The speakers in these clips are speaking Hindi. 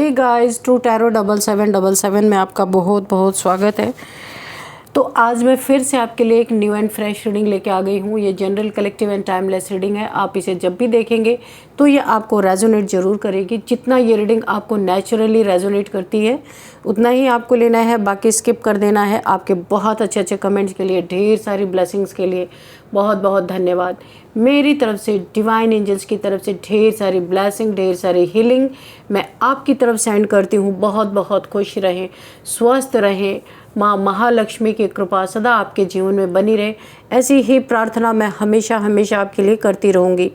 हे गाइस, ट्रू टैरो 7777 में आपका बहुत बहुत स्वागत है। तो आज मैं फिर से आपके लिए एक न्यू एंड फ्रेश रीडिंग लेके आ गई हूँ। ये general, collective and timeless reading है। आप इसे जब भी देखेंगे तो ये आपको रेजोनेट ज़रूर करेगी। जितना ये रीडिंग आपको नेचुरली रेजोनेट करती है उतना ही आपको लेना है, बाकी स्किप कर देना है। आपके बहुत अच्छे अच्छे कमेंट्स के लिए, ढेर सारी ब्लेसिंग्स के लिए बहुत बहुत धन्यवाद। मेरी तरफ से, डिवाइन एंजल्स की तरफ से ढेर सारी ब्लेसिंग, ढेर सारी हीलिंग मैं आपकी तरफ सेंड करती हूँ। बहुत बहुत खुश रहें, स्वस्थ रहें, माँ महालक्ष्मी की कृपा सदा आपके जीवन में बनी रहे, ऐसी ही प्रार्थना मैं हमेशा हमेशा आपके लिए करती रहूँगी।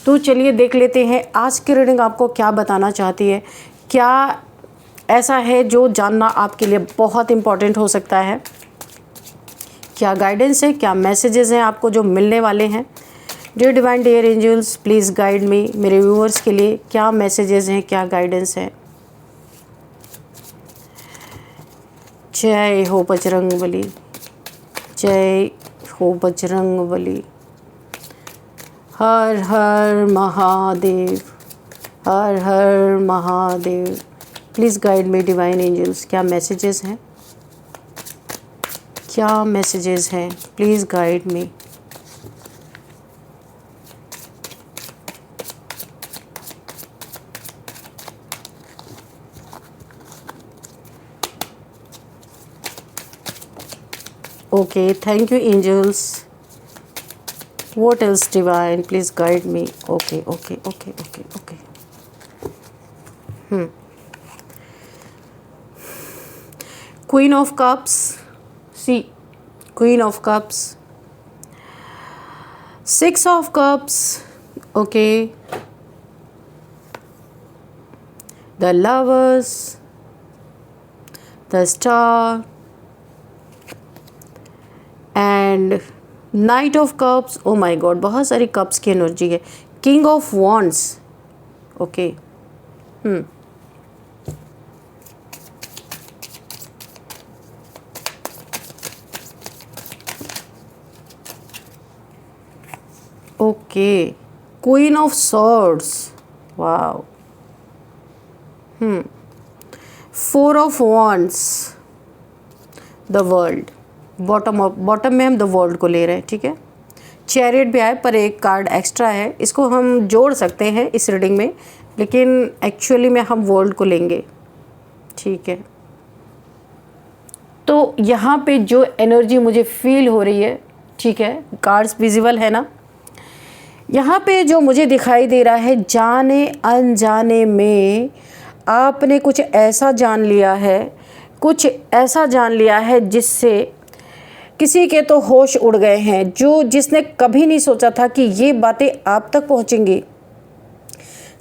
तो चलिए देख लेते हैं आज की रीडिंग आपको क्या बताना चाहती है। क्या ऐसा है जो जानना आपके लिए बहुत इम्पॉर्टेंट हो सकता है? क्या गाइडेंस है, क्या मैसेजेस हैं आपको जो मिलने वाले हैं? Dear divine, dear angels, please guide me. मेरे व्यूअर्स के लिए क्या मैसेजेस हैं, क्या गाइडेंस है? जय हो बजरंगबली, जय हो बजरंगबली। हर हर महादेव, हर हर Mahadev. Please guide me divine angels. क्या मैसेजेस हैं, क्या मैसेजेस हैं? Please guide me. Okay, thank you angels. What else divine? Please guide me. Okay. Queen of Cups. See, Queen of Cups. Six of Cups. Okay. The Lovers. The Star. And knight of cups. Oh my god, बहुत सारी कप्स की एनर्जी है। King of wands. Okay, okay, queen of swords. Wow. Four of wands. The world. Bottom में हम द वर्ल्ड को ले रहे हैं, ठीक है। चैरियट भी आए पर एक कार्ड एक्स्ट्रा है, इसको हम जोड़ सकते हैं इस रीडिंग में, लेकिन एक्चुअली में हम वर्ल्ड को लेंगे, ठीक है। तो यहाँ पे जो एनर्जी मुझे फील हो रही है, ठीक है, कार्ड्स विजिबल है ना, यहाँ पे जो मुझे दिखाई दे रहा है, जाने अनजाने में आपने कुछ ऐसा जान लिया है, कुछ ऐसा जान लिया है जिससे किसी के तो होश उड़ गए हैं, जिसने कभी नहीं सोचा था कि ये बातें आप तक पहुंचेंगी।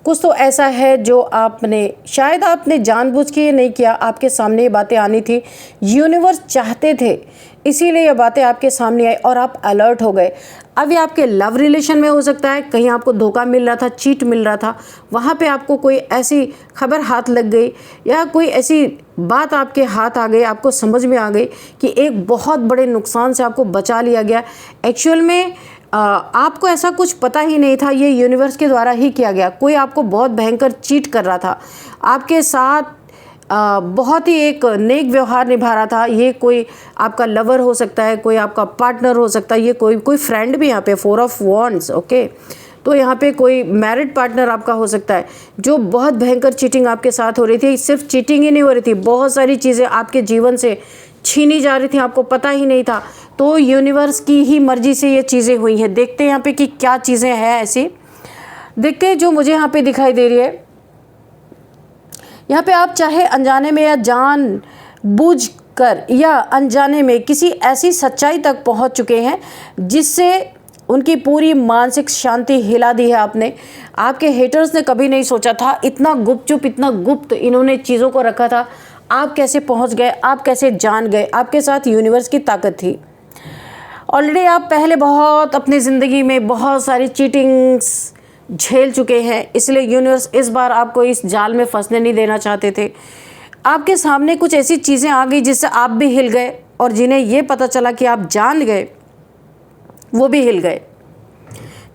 कुछ तो ऐसा है जो शायद आपने जानबूझ के ये नहीं किया, आपके सामने ये बातें आनी थी, यूनिवर्स चाहते थे, इसीलिए ये बातें आपके सामने आई और आप अलर्ट हो गए। अब ये आपके लव रिलेशन में हो सकता है, कहीं आपको धोखा मिल रहा था, चीट मिल रहा था, वहाँ पे आपको कोई ऐसी खबर हाथ लग गई या कोई ऐसी बात आपके हाथ आ गई, आपको समझ में आ गई कि एक बहुत बड़े नुकसान से आपको बचा लिया गया। एक्चुअल में आपको ऐसा कुछ पता ही नहीं था, ये यूनिवर्स के द्वारा ही किया गया। कोई आपको बहुत भयंकर चीट कर रहा था, आपके साथ बहुत ही एक नेक व्यवहार निभा रहा था। ये कोई आपका लवर हो सकता है, कोई आपका पार्टनर हो सकता है, ये कोई फ्रेंड भी यहाँ पे। Four of wands. ओके, तो यहाँ पे कोई मैरिड पार्टनर आपका हो सकता है जो बहुत भयंकर चीटिंग आपके साथ हो रही थी। सिर्फ चीटिंग ही नहीं हो रही थी, बहुत सारी चीज़ें आपके जीवन से छीनी जा रही थी, आपको पता ही नहीं था। तो यूनिवर्स की ही मर्जी से ये चीज़ें हुई हैं। देखते हैं यहाँ पे कि क्या चीज़ें हैं ऐसी। देखते हैं जो मुझे यहाँ पे दिखाई दे रही है। यहाँ पे आप चाहे अनजाने में या जान बूझ कर या अनजाने में किसी ऐसी सच्चाई तक पहुँच चुके हैं जिससे उनकी पूरी मानसिक शांति हिला दी है आपने। आपके हेटर्स ने कभी नहीं सोचा था, इतना गुपचुप, इतना गुप्त इन्होंने चीज़ों को रखा था। आप कैसे पहुंच गए, आप कैसे जान गए? आपके साथ यूनिवर्स की ताकत थी। ऑलरेडी आप पहले बहुत अपनी ज़िंदगी में बहुत सारी चीटिंग्स झेल चुके हैं, इसलिए यूनिवर्स इस बार आपको इस जाल में फंसने नहीं देना चाहते थे। आपके सामने कुछ ऐसी चीज़ें आ गई जिससे आप भी हिल गए, और जिन्हें ये पता चला कि आप जान गए वो भी हिल गए।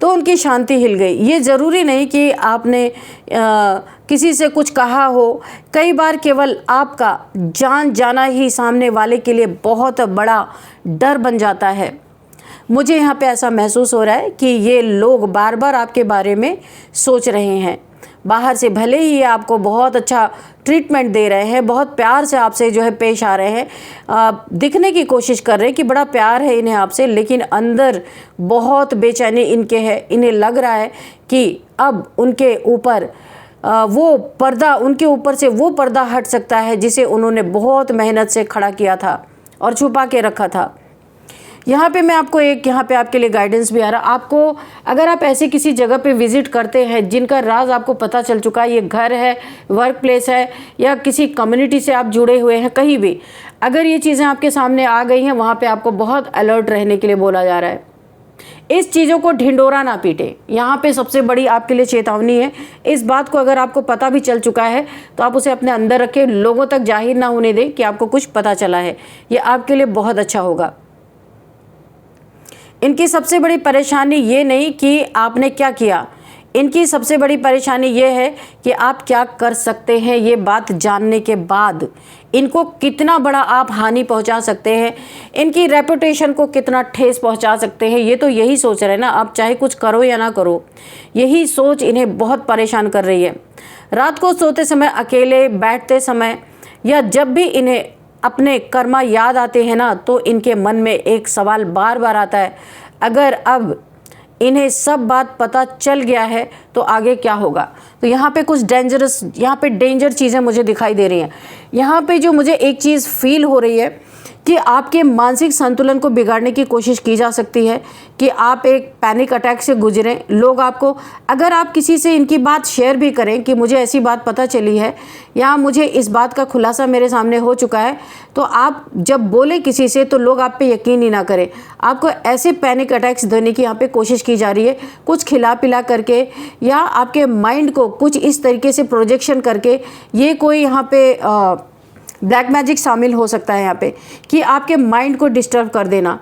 तो उनकी शांति हिल गई। ये ज़रूरी नहीं कि आपने किसी से कुछ कहा हो, कई बार केवल आपका जान जाना ही सामने वाले के लिए बहुत बड़ा डर बन जाता है। मुझे यहाँ पे ऐसा महसूस हो रहा है कि ये लोग बार बार आपके बारे में सोच रहे हैं। बाहर से भले ही आपको बहुत अच्छा ट्रीटमेंट दे रहे हैं, बहुत प्यार से आपसे जो है पेश आ रहे हैं, दिखने की कोशिश कर रहे हैं कि बड़ा प्यार है इन्हें आपसे, लेकिन अंदर बहुत बेचैनी इनके है। इन्हें लग रहा है कि अब उनके ऊपर वो पर्दा, उनके ऊपर से वो पर्दा हट सकता है जिसे उन्होंने बहुत मेहनत से खड़ा किया था और छुपा के रखा था। यहाँ पे मैं आपको यहाँ पे आपके लिए गाइडेंस भी आ रहा। आपको अगर आप ऐसे किसी जगह पे विजिट करते हैं जिनका राज आपको पता चल चुका है, ये घर है, वर्क प्लेस है, या किसी कम्युनिटी से आप जुड़े हुए हैं, कहीं भी अगर ये चीज़ें आपके सामने आ गई हैं, वहाँ पे आपको बहुत अलर्ट रहने के लिए बोला जा रहा है। इस चीज़ों को ढिंडोरा ना पीटे। यहाँ पे सबसे बड़ी आपके लिए चेतावनी है। इस बात को अगर आपको पता भी चल चुका है तो आप उसे अपने अंदर रखें, लोगों तक जाहिर ना होने दें कि आपको कुछ पता चला है। ये आपके लिए बहुत अच्छा होगा। इनकी सबसे बड़ी परेशानी ये नहीं कि आपने क्या किया, इनकी सबसे बड़ी परेशानी ये है कि आप क्या कर सकते हैं। ये बात जानने के बाद इनको कितना बड़ा आप हानि पहुंचा सकते हैं, इनकी रेपुटेशन को कितना ठेस पहुंचा सकते हैं, ये तो यही सोच रहे हैं ना। आप चाहे कुछ करो या ना करो, यही सोच इन्हें बहुत परेशान कर रही है। रात को सोते समय, अकेले बैठते समय, या जब भी इन्हें अपने कर्मा याद आते हैं ना, तो इनके मन में एक सवाल बार बार आता है, अगर अब इन्हें सब बात पता चल गया है तो आगे क्या होगा। तो यहाँ पे कुछ डेंजर चीज़ें मुझे दिखाई दे रही हैं। यहाँ पे जो मुझे एक चीज़ फील हो रही है कि आपके मानसिक संतुलन को बिगाड़ने की कोशिश की जा सकती है, कि आप एक पैनिक अटैक से गुजरें। लोग आपको, अगर आप किसी से इनकी बात शेयर भी करें कि मुझे ऐसी बात पता चली है या मुझे इस बात का खुलासा मेरे सामने हो चुका है, तो आप जब बोले किसी से तो लोग आप पे यकीन ही ना करें। आपको ऐसे पैनिक अटैक्स देने की यहाँ पे कोशिश की जा रही है, कुछ खिला पिला करके या आपके माइंड को कुछ इस तरीके से प्रोजेक्शन करके। ये कोई यहाँ पे ब्लैक मैजिक शामिल हो सकता है यहाँ पे, कि आपके माइंड को डिस्टर्ब कर देना,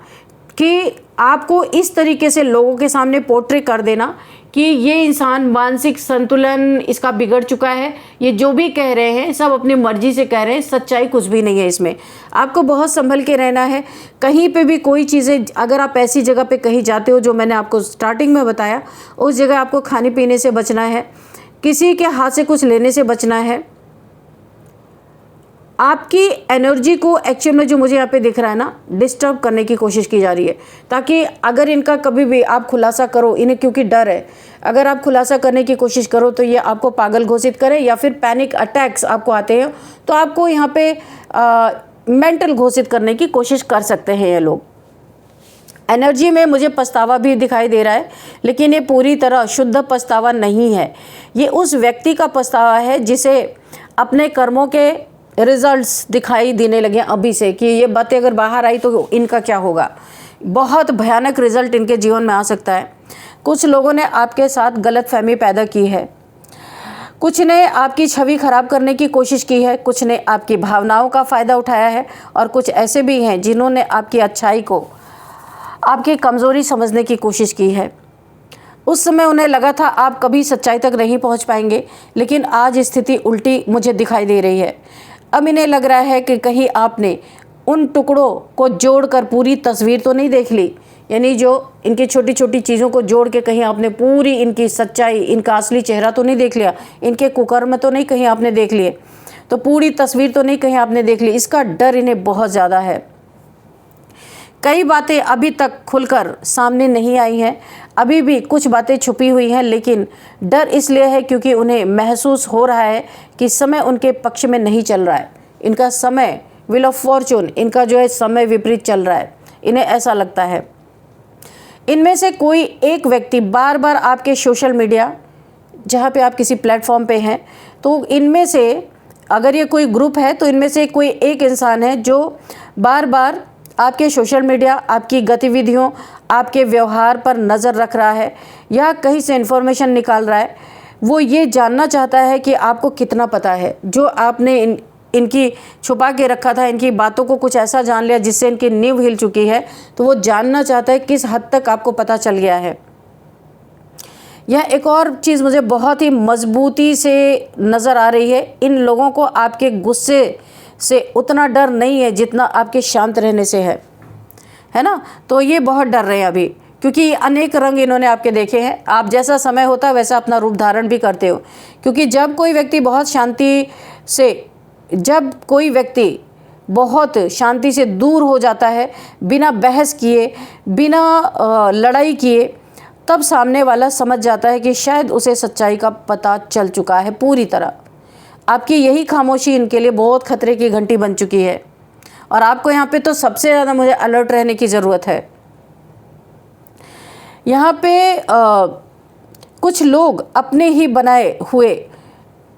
कि आपको इस तरीके से लोगों के सामने पोर्ट्रे कर देना कि ये इंसान मानसिक संतुलन इसका बिगड़ चुका है। ये जो भी कह रहे हैं सब अपनी मर्जी से कह रहे हैं, सच्चाई कुछ भी नहीं है इसमें। आपको बहुत संभल के रहना है। कहीं पे भी कोई चीज़ें, अगर आप ऐसी जगह पे कहीं जाते हो जो मैंने आपको स्टार्टिंग में बताया, उस जगह आपको खाने पीने से बचना है, किसी के हाथ से कुछ लेने से बचना है। आपकी एनर्जी को एक्चुअल में जो मुझे यहाँ पे दिख रहा है ना, डिस्टर्ब करने की कोशिश की जा रही है, ताकि अगर इनका कभी भी आप खुलासा करो, इन्हें क्योंकि डर है, अगर आप खुलासा करने की कोशिश करो तो ये आपको पागल घोषित करें, या फिर पैनिक अटैक्स आपको आते हैं तो आपको यहाँ पे मेंटल घोषित करने की कोशिश कर सकते हैं ये लोग। एनर्जी में मुझे पछतावा भी दिखाई दे रहा है, लेकिन ये पूरी तरह शुद्ध पछतावा नहीं है। ये उस व्यक्ति का पछतावा है जिसे अपने कर्मों के रिजल्ट्स दिखाई देने लगे अभी से, कि ये बातें अगर बाहर आई तो इनका क्या होगा। बहुत भयानक रिजल्ट इनके जीवन में आ सकता है। कुछ लोगों ने आपके साथ गलतफहमी पैदा की है, कुछ ने आपकी छवि खराब करने की कोशिश की है, कुछ ने आपकी भावनाओं का फ़ायदा उठाया है, और कुछ ऐसे भी हैं जिन्होंने आपकी अच्छाई को आपकी कमज़ोरी समझने की कोशिश की है। उस समय उन्हें लगा था आप कभी सच्चाई तक नहीं पहुंच पाएंगे, लेकिन आज स्थिति उल्टी मुझे दिखाई दे रही है। अब इन्हें लग रहा है कि कहीं आपने उन टुकड़ों को जोड़कर पूरी तस्वीर तो नहीं देख ली, यानी जो इनकी छोटी छोटी चीज़ों को जोड़ के कहीं आपने पूरी इनकी सच्चाई, इनका असली चेहरा तो नहीं देख लिया, इनके कुकर्म तो नहीं कहीं आपने देख लिए, तो पूरी तस्वीर तो नहीं कहीं आपने देख ली। इसका डर इन्हें बहुत ज़्यादा है। कई बातें अभी तक खुलकर सामने नहीं आई हैं, अभी भी कुछ बातें छुपी हुई हैं, लेकिन डर इसलिए है क्योंकि उन्हें महसूस हो रहा है कि समय उनके पक्ष में नहीं चल रहा है। इनका समय, व्हील ऑफ फॉर्चून, इनका जो है समय विपरीत चल रहा है, इन्हें ऐसा लगता है। इनमें से कोई एक व्यक्ति बार बार आपके सोशल मीडिया, जहाँ पे आप किसी प्लेटफॉर्म पे हैं, तो इनमें से अगर ये कोई ग्रुप है तो इनमें से कोई एक इंसान है जो बार बार आपके सोशल मीडिया, आपकी गतिविधियों, आपके व्यवहार पर नज़र रख रहा है या कहीं से इन्फॉर्मेशन निकाल रहा है। वो ये जानना चाहता है कि आपको कितना पता है, जो आपने इनकी छुपा के रखा था, इनकी बातों को कुछ ऐसा जान लिया जिससे इनकी नींव हिल चुकी है, तो वो जानना चाहता है किस हद तक आपको पता चल गया है। यह एक और चीज़ मुझे बहुत ही मजबूती से नज़र आ रही है, इन लोगों को आपके गुस्से से उतना डर नहीं है जितना आपके शांत रहने से है ना। तो ये बहुत डर रहे हैं अभी, क्योंकि अनेक रंग इन्होंने आपके देखे हैं। आप जैसा समय होता है वैसा अपना रूप धारण भी करते हो, क्योंकि जब कोई व्यक्ति बहुत शांति से दूर हो जाता है, बिना बहस किए, बिना लड़ाई किए, तब सामने वाला समझ जाता है कि शायद उसे सच्चाई का पता चल चुका है पूरी तरह। आपकी यही खामोशी इनके लिए बहुत खतरे की घंटी बन चुकी है, और आपको यहाँ पे तो सबसे ज़्यादा मुझे अलर्ट रहने की ज़रूरत है। यहाँ पे कुछ लोग अपने ही बनाए हुए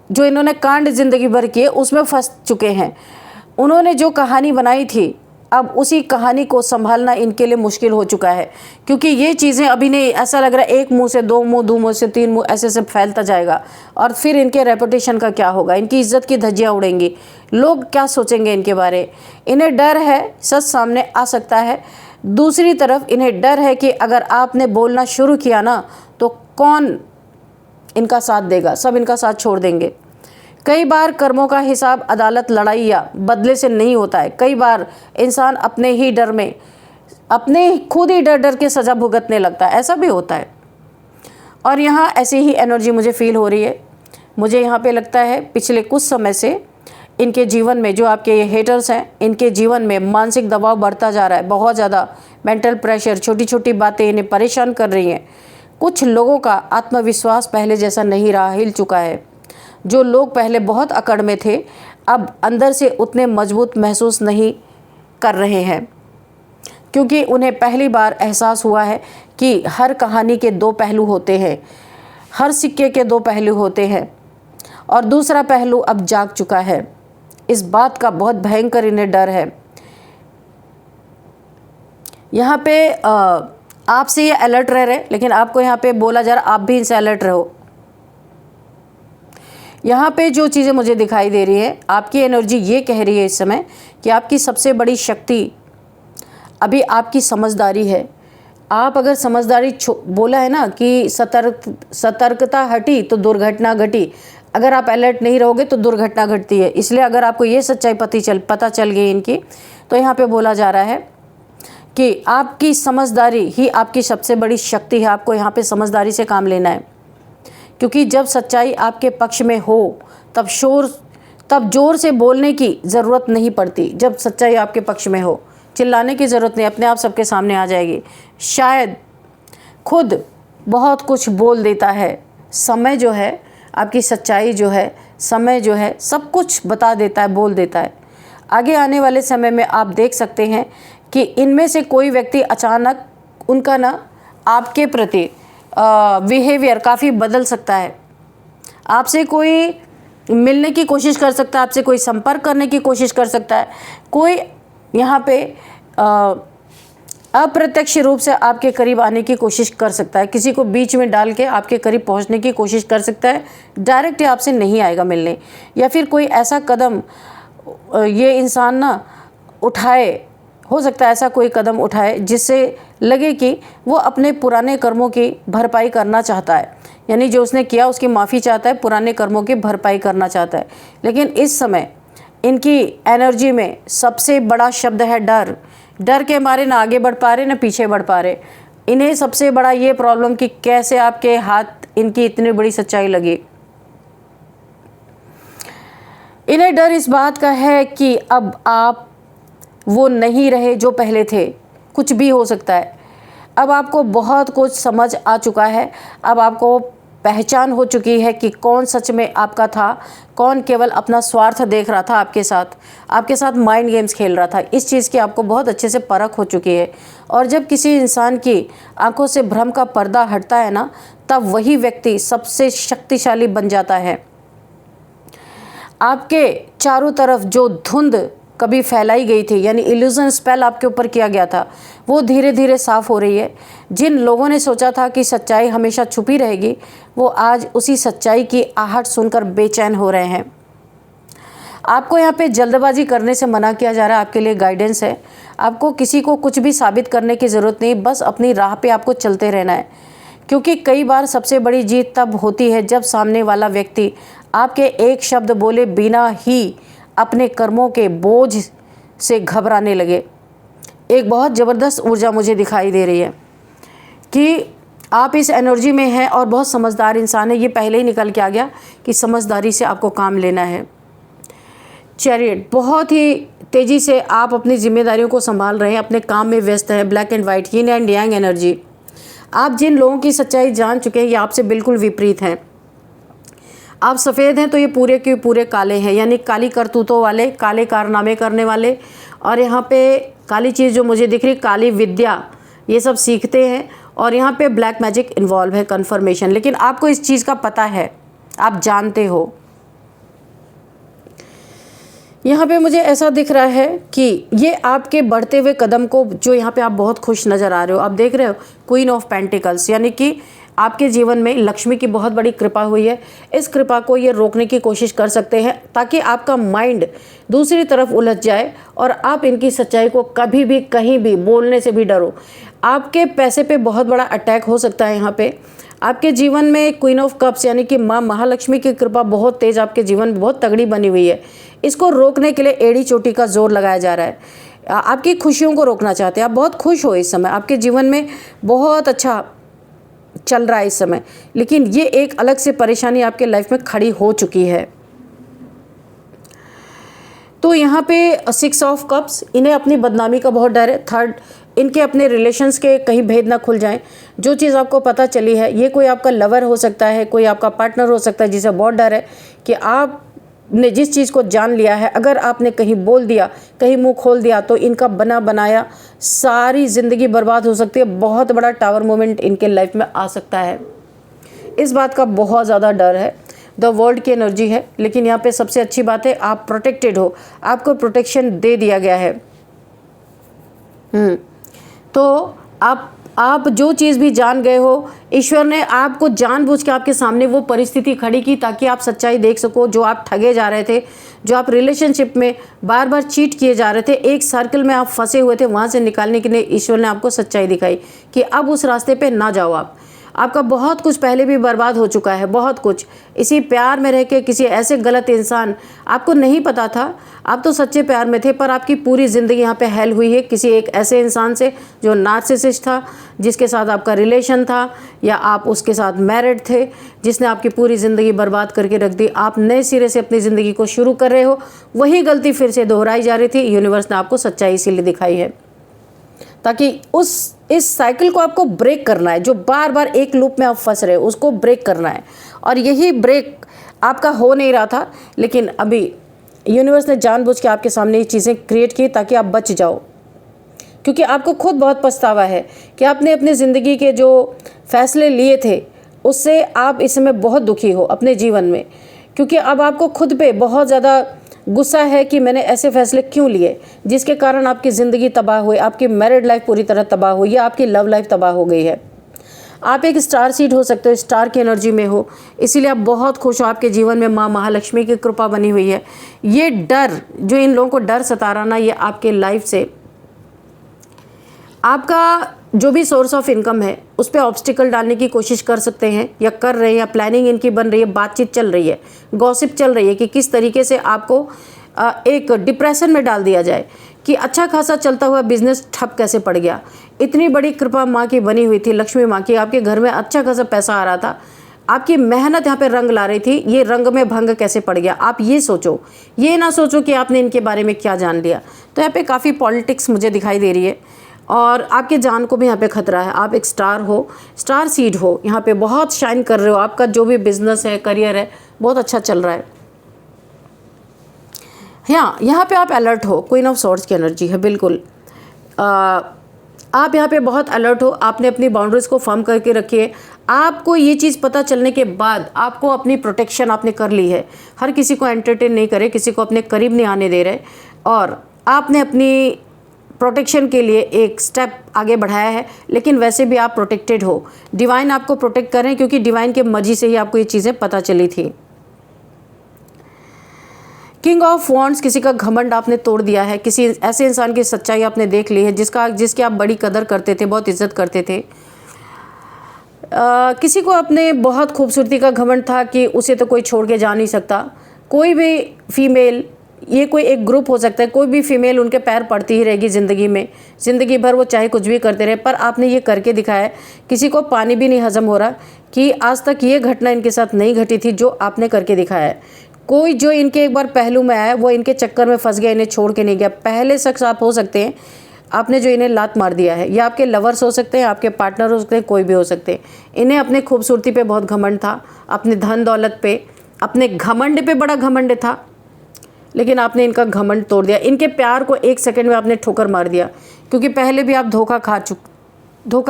जो इन्होंने कांड ज़िंदगी भर किए उसमें फंस चुके हैं। उन्होंने जो कहानी बनाई थी, अब उसी कहानी को संभालना इनके लिए मुश्किल हो चुका है, क्योंकि ये चीज़ें अभी नहीं, ऐसा लग रहा है एक मुंह से दो मुंह, दो मुंह से तीन मुंह, ऐसे से फैलता जाएगा, और फिर इनके रेपुटेशन का क्या होगा, इनकी इज्जत की धज्जियाँ उड़ेंगी, लोग क्या सोचेंगे इनके बारे। इन्हें डर है सच सामने आ सकता है। दूसरी तरफ इन्हें डर है कि अगर आपने बोलना शुरू किया ना तो कौन इनका साथ देगा, सब इनका साथ छोड़ देंगे। कई बार कर्मों का हिसाब अदालत, लड़ाई या बदले से नहीं होता है। कई बार इंसान अपने ही डर में, अपने खुद ही डर डर के सज़ा भुगतने लगता है, ऐसा भी होता है। और यहाँ ऐसी ही एनर्जी मुझे फील हो रही है। मुझे यहाँ पे लगता है पिछले कुछ समय से इनके जीवन में, जो आपके ये हेटर्स हैं, इनके जीवन में मानसिक दबाव बढ़ता जा रहा है, बहुत ज़्यादा मेंटल प्रेशर, छोटी छोटी बातें इन्हें परेशान कर रही हैं। कुछ लोगों का आत्मविश्वास पहले जैसा नहीं रहा, हिल चुका है। जो लोग पहले बहुत अकड़ में थे, अब अंदर से उतने मजबूत महसूस नहीं कर रहे हैं, क्योंकि उन्हें पहली बार एहसास हुआ है कि हर कहानी के दो पहलू होते हैं, हर सिक्के के दो पहलू होते हैं, और दूसरा पहलू अब जाग चुका है। इस बात का बहुत भयंकर इन्हें डर है। यहाँ पे आपसे ये अलर्ट रह रहे, लेकिन आपको यहाँ पे बोला जा रहा आप भी इनसे अलर्ट रहो। यहाँ पे जो चीज़ें मुझे दिखाई दे रही है, आपकी एनर्जी ये कह रही है इस समय कि आपकी सबसे बड़ी शक्ति अभी आपकी समझदारी है। आप अगर समझदारी बोला है ना कि सतर्कता हटी तो दुर्घटना घटी, अगर आप अलर्ट नहीं रहोगे तो दुर्घटना घटती है। इसलिए अगर आपको ये सच्चाई पता चल गई इनकी, तो यहाँ पे बोला जा रहा है कि आपकी समझदारी ही आपकी सबसे बड़ी शक्ति है। आपको यहाँ पे समझदारी से काम लेना है, क्योंकि जब सच्चाई आपके पक्ष में हो तब जोर से बोलने की ज़रूरत नहीं पड़ती। जब सच्चाई आपके पक्ष में हो, चिल्लाने की ज़रूरत नहीं, अपने आप सबके सामने आ जाएगी। शायद खुद बहुत कुछ बोल देता है समय, जो है आपकी सच्चाई जो है, समय जो है सब कुछ बता देता है, बोल देता है। आगे आने वाले समय में आप देख सकते हैं कि इनमें से कोई व्यक्ति अचानक उनका ना आपके प्रति बिहेवियर काफ़ी बदल सकता है। आपसे कोई मिलने की कोशिश कर सकता है, आपसे कोई संपर्क करने की कोशिश कर सकता है, कोई यहाँ पे अप्रत्यक्ष रूप से आपके करीब आने की कोशिश कर सकता है, किसी को बीच में डाल के आपके करीब पहुँचने की कोशिश कर सकता है। डायरेक्ट आपसे नहीं आएगा मिलने, या फिर कोई ऐसा कदम ये इंसान ना उठाए, हो सकता है ऐसा कोई कदम उठाए जिससे लगे कि वो अपने पुराने कर्मों की भरपाई करना चाहता है, यानी जो उसने किया उसकी माफ़ी चाहता है, पुराने कर्मों की भरपाई करना चाहता है। लेकिन इस समय इनकी एनर्जी में सबसे बड़ा शब्द है डर। डर के मारे ना आगे बढ़ पा रहे ना पीछे बढ़ पा रहे। इन्हें सबसे बड़ा ये प्रॉब्लम कि कैसे आपके हाथ इनकी इतनी बड़ी सच्चाई लगी। इन्हें डर इस बात का है कि अब आप वो नहीं रहे जो पहले थे, कुछ भी हो सकता है। अब आपको बहुत कुछ समझ आ चुका है, अब आपको पहचान हो चुकी है कि कौन सच में आपका था, कौन केवल अपना स्वार्थ देख रहा था आपके साथ माइंड गेम्स खेल रहा था। इस चीज़ की आपको बहुत अच्छे से परख हो चुकी है। और जब किसी इंसान की आंखों से भ्रम का पर्दा हटता है ना, तब वही व्यक्ति सबसे शक्तिशाली बन जाता है। आपके चारों तरफ जो धुंध कभी फैलाई गई थी, यानी इल्यूजन स्पेल आपके ऊपर किया गया था, वो धीरे धीरे साफ़ हो रही है। जिन लोगों ने सोचा था कि सच्चाई हमेशा छुपी रहेगी, वो आज उसी सच्चाई की आहट सुनकर बेचैन हो रहे हैं। आपको यहाँ पे जल्दबाजी करने से मना किया जा रहा है, आपके लिए गाइडेंस है। आपको किसी को कुछ भी साबित करने की ज़रूरत नहीं, बस अपनी राह पे आपको चलते रहना है, क्योंकि कई बार सबसे बड़ी जीत तब होती है जब सामने वाला व्यक्ति आपके एक शब्द बोले बिना ही अपने कर्मों के बोझ से घबराने लगे। एक बहुत ज़बरदस्त ऊर्जा मुझे दिखाई दे रही है कि आप इस एनर्जी में हैं और बहुत समझदार इंसान है। ये पहले ही निकल के आ गया कि समझदारी से आपको काम लेना है। चैरियट, बहुत ही तेज़ी से आप अपनी जिम्मेदारियों को संभाल रहे हैं, अपने काम में व्यस्त हैं। Black and white, yin and yang energy. आप जिन लोगों की सच्चाई जान चुके हैं ये आपसे बिल्कुल विपरीत हैं। आप सफ़ेद हैं तो ये पूरे के पूरे काले हैं, यानी काली करतूतों वाले, काले कारनामे करने वाले। और यहाँ पे काली चीज़ जो मुझे दिख रही, काली विद्या, ये सब सीखते हैं। और यहाँ पे ब्लैक मैजिक इन्वॉल्व है, कन्फर्मेशन। लेकिन आपको इस चीज़ का पता है, आप जानते हो। यहाँ पे मुझे ऐसा दिख रहा है कि ये आपके बढ़ते हुए कदम को, जो यहाँ पे आप बहुत खुश नज़र आ रहे हो। आप देख रहे हो क्वीन ऑफ पेंटिकल्स, यानी कि आपके जीवन में लक्ष्मी की बहुत बड़ी कृपा हुई है। इस कृपा को ये रोकने की कोशिश कर सकते हैं ताकि आपका माइंड दूसरी तरफ उलझ जाए और आप इनकी सच्चाई को कभी भी कहीं भी बोलने से भी डरो। आपके पैसे पे बहुत बड़ा अटैक हो सकता है। यहाँ पे आपके जीवन में क्वीन ऑफ कप्स यानी कि माँ महालक्ष्मी की कृपा बहुत तेज़ आपके जीवन में बहुत तगड़ी बनी हुई है। इसको रोकने के लिए एड़ी चोटी का जोर लगाया जा रहा है। आपकी खुशियों को रोकना चाहते हैं। आप बहुत खुश हो इस समय, आपके जीवन में बहुत अच्छा चल रहा है इस समय, लेकिन ये एक अलग से परेशानी आपके लाइफ में खड़ी हो चुकी है। तो यहाँ पे 6 ऑफ कप्स, इन्हें अपनी बदनामी का बहुत डर है। 3, इनके अपने रिलेशंस के कहीं भेद ना खुल जाएं। जो चीज़ आपको पता चली है, ये कोई आपका लवर हो सकता है, कोई आपका पार्टनर हो सकता है जिसे बहुत डर है कि आपने जिस चीज़ को जान लिया है, अगर आपने कहीं बोल दिया, कहीं मुंह खोल दिया तो इनका बना बनाया सारी ज़िंदगी बर्बाद हो सकती है। बहुत बड़ा टावर मोमेंट इनके लाइफ में आ सकता है। इस बात का बहुत ज़्यादा डर है। द वर्ल्ड की एनर्जी है, लेकिन यहाँ पे सबसे अच्छी बात है आप प्रोटेक्टेड हो, आपको प्रोटेक्शन दे दिया गया है। तो आप जो चीज़ भी जान गए हो, ईश्वर ने आपको जानबूझ के आपके सामने वो परिस्थिति खड़ी की ताकि आप सच्चाई देख सको। जो आप ठगे जा रहे थे, जो आप रिलेशनशिप में बार बार चीट किए जा रहे थे, एक सर्कल में आप फंसे हुए थे, वहाँ से निकालने के लिए ईश्वर ने आपको सच्चाई दिखाई कि अब उस रास्ते पे ना जाओ। आपका बहुत कुछ पहले भी बर्बाद हो चुका है, बहुत कुछ। इसी प्यार में रह के किसी ऐसे गलत इंसान, आपको नहीं पता था, आप तो सच्चे प्यार में थे, पर आपकी पूरी ज़िंदगी यहाँ पे हेल हुई है किसी एक ऐसे इंसान से जो नार्सिसिस्ट था, जिसके साथ आपका रिलेशन था, या आप उसके साथ मैरिड थे, जिसने आपकी पूरी ज़िंदगी बर्बाद करके रख दी। आप नए सिरे से अपनी ज़िंदगी को शुरू कर रहे हो, वही गलती फिर से दोहराई जा रही थी। यूनिवर्स ने आपको सच्चाई इसीलिए दिखाई है ताकि इस साइकिल को आपको ब्रेक करना है। जो बार बार एक लूप में आप फंस रहे हो, उसको ब्रेक करना है। और यही ब्रेक आपका हो नहीं रहा था, लेकिन अभी यूनिवर्स ने जानबूझ के आपके सामने ये चीज़ें क्रिएट की ताकि आप बच जाओ। क्योंकि आपको खुद बहुत पछतावा है कि आपने अपनी ज़िंदगी के जो फैसले लिए थे उससे आप इस समय बहुत दुखी हो अपने जीवन में। क्योंकि अब आपको खुद पे बहुत ज़्यादा गुस्सा है कि मैंने ऐसे फैसले क्यों लिए जिसके कारण आपकी ज़िंदगी तबाह हुई, आपकी मैरिड लाइफ पूरी तरह तबाह हुई, या आपकी लव लाइफ तबाह हो गई है। आप एक स्टार सीड हो सकते हो, स्टार की एनर्जी में हो, इसीलिए आप बहुत खुश हो। आपके जीवन में माँ महालक्ष्मी की कृपा बनी हुई है। ये डर, जो इन लोगों को डर सता रहा ना, ये आपके लाइफ से आपका जो भी सोर्स ऑफ इनकम है उस पर ऑब्स्टिकल डालने की कोशिश कर सकते हैं, या कर रहे हैं, या प्लानिंग इनकी बन रही है, बातचीत चल रही है, गॉसिप चल रही है कि किस तरीके से आपको एक डिप्रेशन में डाल दिया जाए कि अच्छा खासा चलता हुआ बिजनेस ठप कैसे पड़ गया। इतनी बड़ी कृपा माँ की बनी हुई थी, लक्ष्मी माँ की, आपके घर में अच्छा खासा पैसा आ रहा था, आपकी मेहनत यहाँ पे रंग ला रही थी, ये रंग में भंग कैसे पड़ गया। आप ये सोचो, ये ना सोचो कि आपने इनके बारे में क्या जान लिया। तो यहाँ पे काफ़ी पॉलिटिक्स मुझे दिखाई दे रही है और आपके जान को भी यहाँ पे खतरा है। आप एक स्टार हो, स्टार सीड हो, यहाँ पे बहुत शाइन कर रहे हो। आपका जो भी बिजनेस है, करियर है, बहुत अच्छा चल रहा है। यहाँ पे आप अलर्ट हो, क्वीन ऑफ सॉर्ड्स की एनर्जी है बिल्कुल। आप यहाँ पे बहुत अलर्ट हो, आपने अपनी बाउंड्रीज़ को फर्म करके रखिए। आपको ये चीज़ पता चलने के बाद आपको अपनी प्रोटेक्शन आपने कर ली है। हर किसी को एंटरटेन नहीं करे, किसी को अपने करीब नहीं आने दे रहे, और आपने अपनी प्रोटेक्शन के लिए एक स्टेप आगे बढ़ाया है। लेकिन वैसे भी आप प्रोटेक्टेड हो, डिवाइन आपको प्रोटेक्ट कर रहे हैं, क्योंकि डिवाइन के मर्जी से ही आपको ये चीज़ें पता चली थी। किंग ऑफ वॉन्ड्स, किसी का घमंड आपने तोड़ दिया है, किसी ऐसे इंसान की सच्चाई आपने देख ली है जिसकी आप बड़ी कदर करते थे, बहुत इज्जत करते थे। किसी को अपने बहुत खूबसूरती का घमंड था कि उसे तो कोई छोड़ के जा नहीं सकता। कोई भी फीमेल, ये कोई एक ग्रुप हो सकता है, कोई भी फीमेल उनके पैर पड़ती ही रहेगी ज़िंदगी में, ज़िंदगी भर वो चाहे कुछ भी करते रहे। पर आपने ये करके दिखाया है, किसी को पानी भी नहीं हजम हो रहा कि आज तक ये घटना इनके साथ नहीं घटी थी जो आपने करके दिखाया है। कोई जो इनके एक बार पहलू में आया वो इनके चक्कर में फंस गया, इन्हें छोड़ के नहीं गया। पहले शख्स आप हो सकते हैं, आपने जो इन्हें लात मार दिया है, या आपके लवर्स हो सकते हैं, आपके पार्टनर हो सकते हैं, कोई भी हो सकते हैं। इन्हें अपने खूबसूरती पे बहुत घमंड था, अपने धन दौलत पे, अपने घमंड पे बड़ा घमंड था, लेकिन आपने इनका घमंड तोड़ दिया। इनके प्यार को 1 सेकंड में आपने ठोकर मार दिया, क्योंकि पहले भी आप धोखा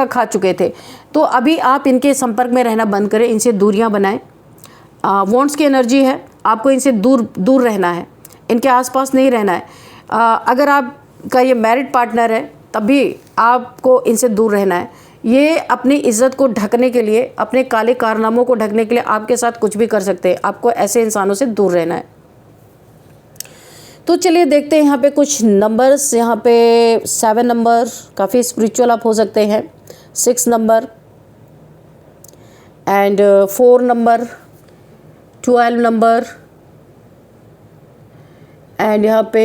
खा चुके थे। तो अभी आप इनके संपर्क में रहना बंद करें, इनसे दूरियां बनाएं। वॉन्ट्स की एनर्जी है, आपको इनसे दूर रहना है, इनके आसपास नहीं रहना है। अगर आपका ये मैरिड पार्टनर है तब भी आपको इनसे दूर रहना है। ये अपनी इज्जत को ढकने के लिए, अपने काले कारनामों को ढकने के लिए आपके साथ कुछ भी कर सकते हैं। आपको ऐसे इंसानों से दूर रहना है। तो चलिए देखते हैं यहाँ पे कुछ नंबर्स। यहाँ पे 7 नंबर काफ़ी स्पिरिचुअल आप हो सकते हैं, 6 number and 4 number, 12 number and यहाँ पे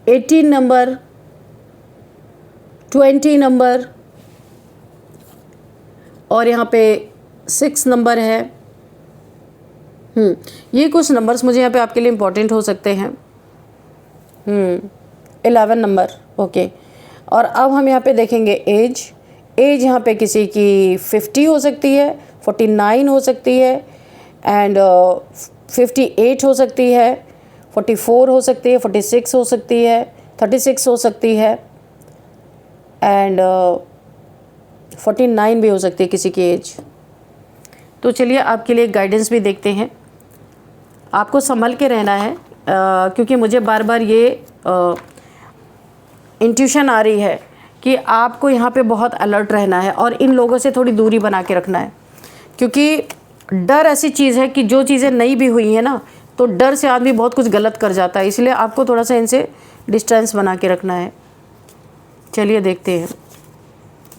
18 नंबर, 20 नंबर और यहाँ पे 6 नंबर है। ये कुछ नंबर्स मुझे यहाँ पे आपके लिए इम्पोर्टेंट हो सकते हैं। 11 नंबर, ओके। और अब हम यहाँ पे देखेंगे एज यहाँ पे किसी की 50 हो सकती है, 49 हो सकती है एंड 58 हो सकती है, 44 हो सकती है, 46 हो सकती है, 36 हो सकती है एंड 49 भी हो सकती है किसी की एज। तो चलिए आपके लिए गाइडेंस भी देखते हैं। आपको संभल के रहना है, क्योंकि मुझे बार बार ये इंट्यूशन आ रही है कि आपको यहाँ पे बहुत अलर्ट रहना है और इन लोगों से थोड़ी दूरी बना के रखना है। क्योंकि डर ऐसी चीज़ है कि जो चीज़ें नहीं भी हुई हैं ना, तो डर से आदमी बहुत कुछ गलत कर जाता है। इसलिए आपको थोड़ा सा इनसे डिस्टेंस बना के रखना है। चलिए देखते हैं।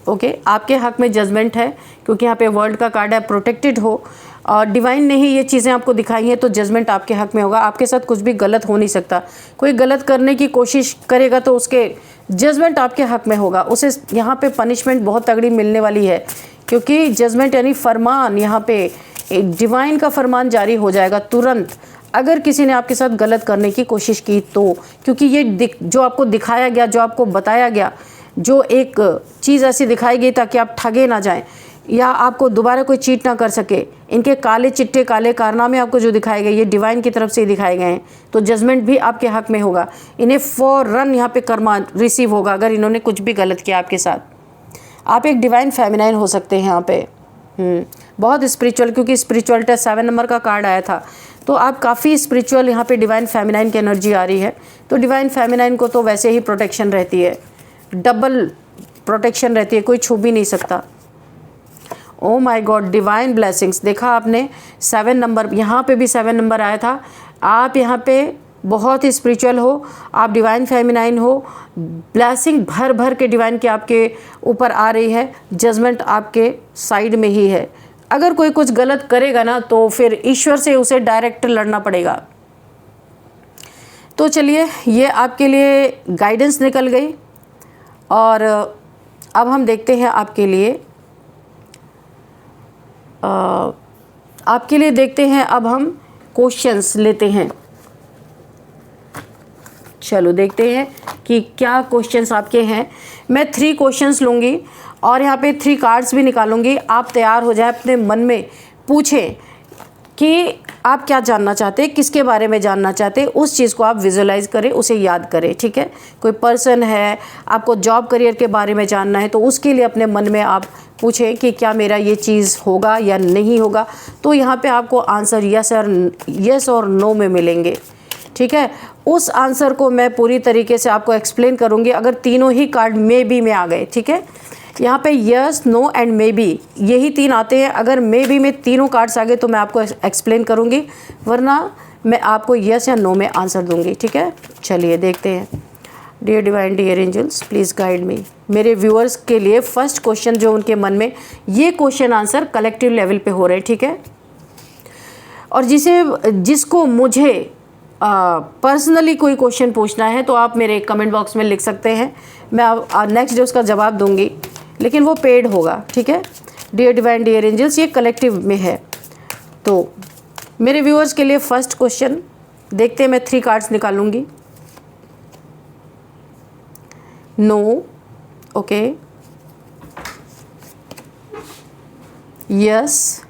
ओके, आपके हक में जजमेंट है, क्योंकि यहाँ पे वर्ल्ड का कार्ड है, प्रोटेक्टेड हो। और डिवाइन ने ही ये चीज़ें आपको दिखाई हैं, तो जजमेंट आपके हक में होगा। आपके साथ कुछ भी गलत हो नहीं सकता। कोई गलत करने की कोशिश करेगा तो उसके जजमेंट आपके हक में होगा, उसे यहाँ पे पनिशमेंट बहुत तगड़ी मिलने वाली है। क्योंकि जजमेंट यानी फरमान, यहाँ पे डिवाइन का फरमान जारी हो जाएगा तुरंत अगर किसी ने आपके साथ गलत करने की कोशिश की तो। क्योंकि ये जो आपको दिखाया गया, जो आपको बताया गया, जो एक चीज़ ऐसी दिखाई गई ताकि आप ठगे ना जाएं या आपको दोबारा कोई चीट ना कर सके, इनके काले चिट्टे, काले कारनामे आपको जो दिखाए गए, ये डिवाइन की तरफ से ही दिखाए गए हैं। तो जजमेंट भी आपके हक में होगा। इन्हें फौरन यहाँ पे कर्मा रिसीव होगा अगर इन्होंने कुछ भी गलत किया आपके साथ। आप एक डिवाइन फेमिनाइन हो सकते हैं यहाँ पे, बहुत स्पिरिचुअल, क्योंकि स्पिरिचुअलिटी 7 नंबर का कार्ड आया था। तो आप काफ़ी स्पिरिचुअल, यहाँ पे डिवाइन फेमिनाइन की एनर्जी आ रही है। तो डिवाइन फेमिनाइन को तो वैसे ही प्रोटेक्शन रहती है, डबल प्रोटेक्शन रहती है, कोई छू भी नहीं सकता। Oh my God, divine blessings देखा आपने। 7 नंबर, यहाँ पे भी 7 नंबर आया था। आप यहाँ पे बहुत ही स्पिरिचुअल हो, आप डिवाइन फेमिनाइन हो, ब्लेसिंग भर भर के डिवाइन की आपके ऊपर आ रही है। जजमेंट आपके साइड में ही है। अगर कोई कुछ गलत करेगा ना तो फिर ईश्वर से उसे डायरेक्ट लड़ना पड़ेगा। तो चलिए, ये आपके लिए गाइडेंस निकल गई। और अब हम देखते हैं आपके लिए देखते हैं। अब हम क्वेश्चंस लेते हैं। चलो देखते हैं कि क्या क्वेश्चंस आपके हैं। मैं 3 क्वेश्चंस लूँगी और यहाँ पे 3 कार्ड्स भी निकालूंगी। आप तैयार हो जाए, अपने मन में पूछें कि आप क्या जानना चाहते हैं, किसके बारे में जानना चाहते हैं। उस चीज़ को आप विजुलाइज करें, उसे याद करें, ठीक है। कोई पर्सन है, आपको जॉब करियर के बारे में जानना है, तो उसके लिए अपने मन में आप पूछें कि क्या मेरा ये चीज़ होगा या नहीं होगा। तो यहाँ पे आपको आंसर यस और नो में मिलेंगे, ठीक है। उस आंसर को मैं पूरी तरीके से आपको एक्सप्लेन करूँगी अगर तीनों ही कार्ड मे बी में आ गए, ठीक है। यहाँ पे yes, no and maybe, यही 3 आते हैं। अगर मे बी में तीनों कार्ड्स आ गए तो मैं आपको एक्सप्लेन करूँगी, वरना मैं आपको यस या नो में आंसर दूँगी, ठीक है। चलिए देखते हैं। Dear divine dear angels please guide me. मेरे व्यूअर्स के लिए फर्स्ट क्वेश्चन जो उनके मन में, ये क्वेश्चन आंसर कलेक्टिव लेवल पे हो रहे हैं, ठीक है। और जिसको मुझे पर्सनली कोई क्वेश्चन पूछना है तो आप मेरे कमेंट बॉक्स में लिख सकते हैं, मैं नेक्स्ट डे उसका जवाब दूंगी, लेकिन वो पेड होगा, ठीक है। डियर डिवाइन डियर एंजल्स, ये कलेक्टिव में है। तो मेरे व्यूअर्स के लिए फर्स्ट क्वेश्चन देखते हैं, मैं 3 कार्ड्स निकालूंगी। No, okay, yes,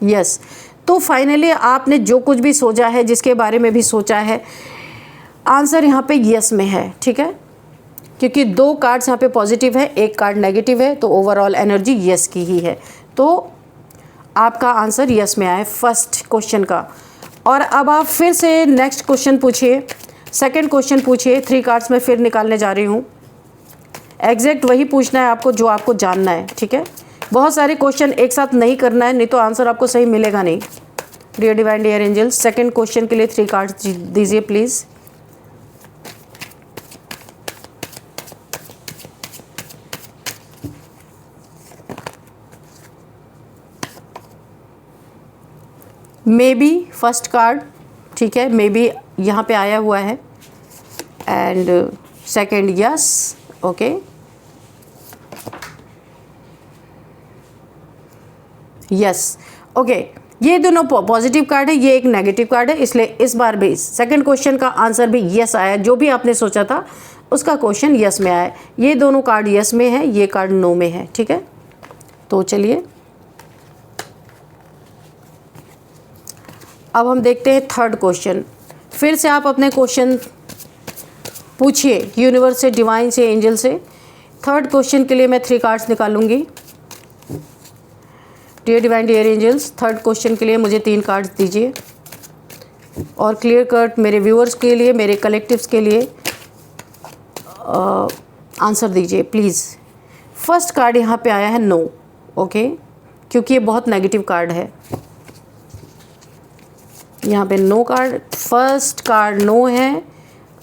yes. तो फाइनली आपने जो कुछ भी सोचा है, जिसके बारे में भी सोचा है, आंसर यहाँ पे यस में है, ठीक है। क्योंकि 2 कार्ड्स यहाँ पे पॉजिटिव है, 1 कार्ड नेगेटिव है, तो ओवरऑल एनर्जी यस की ही है। तो आपका आंसर यस में आया है फर्स्ट क्वेश्चन का। और अब आप फिर से नेक्स्ट क्वेश्चन पूछिए, सेकंड क्वेश्चन पूछिए। 3 कार्ड्स मैं फिर निकालने जा रही हूँ। एग्जैक्ट वही पूछना है आपको जो आपको जानना है, ठीक है। बहुत सारे क्वेश्चन एक साथ नहीं करना है, नहीं तो आंसर आपको सही मिलेगा नहीं। Dear divine dear angels, second question के लिए 3 कार्ड्स दीजिए please. Maybe first card, ठीक है, मे बी यहाँ पे आया हुआ है। And second yes, okay, yes, okay. ये दोनों पॉजिटिव कार्ड है, ये एक नेगेटिव कार्ड है, इसलिए इस बार भी सेकंड क्वेश्चन का आंसर भी यस आया। जो भी आपने सोचा था उसका क्वेश्चन यस में आया। ये दोनों कार्ड यस में है, ये कार्ड नो में है, ठीक है। तो चलिए अब हम देखते हैं थर्ड क्वेश्चन। फिर से आप अपने क्वेश्चन पूछिए यूनिवर्स से, डिवाइन से, एंजल से। थर्ड क्वेश्चन के लिए मैं 3 कार्ड्स निकालूंगी। Dear divine dear angels, third question के लिए मुझे 3 कार्ड्स दीजिए और क्लियर कट मेरे व्यूअर्स के लिए, मेरे कलेक्टिव्स के लिए आंसर दीजिए प्लीज़। फर्स्ट कार्ड यहाँ पे आया है नो, ओके, क्योंकि ये बहुत नेगेटिव कार्ड है। यहाँ पे no card, first card no है।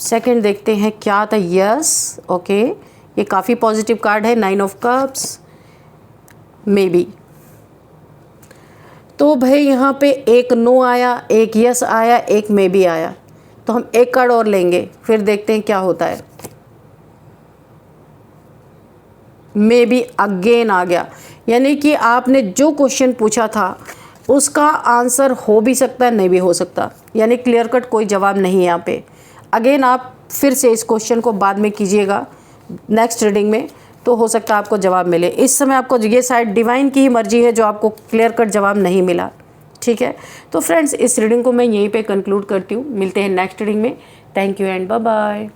सेकंड देखते हैं क्या था, यस, ओके, ये काफ़ी पॉजिटिव कार्ड है। 9 ऑफ कप्स, मे बी। तो भाई यहाँ पे एक नो आया, एक यस आया, एक मे बी आया। तो हम 1 कार्ड और लेंगे, फिर देखते हैं क्या होता है। मे बी अगेन आ गया, यानी कि आपने जो क्वेश्चन पूछा था उसका आंसर हो भी सकता है, नहीं भी हो सकता, यानी क्लियर कट कोई जवाब नहीं है यहाँ पे। अगेन आप फिर से इस क्वेश्चन को बाद में कीजिएगा नेक्स्ट रीडिंग में, तो हो सकता है आपको जवाब मिले। इस समय आपको ये शायद डिवाइन की ही मर्जी है जो आपको क्लियर कट जवाब नहीं मिला, ठीक है। तो फ्रेंड्स, इस रीडिंग को मैं यहीं पे कंक्लूड करती हूँ। मिलते हैं नेक्स्ट रीडिंग में। Thank you and bye bye.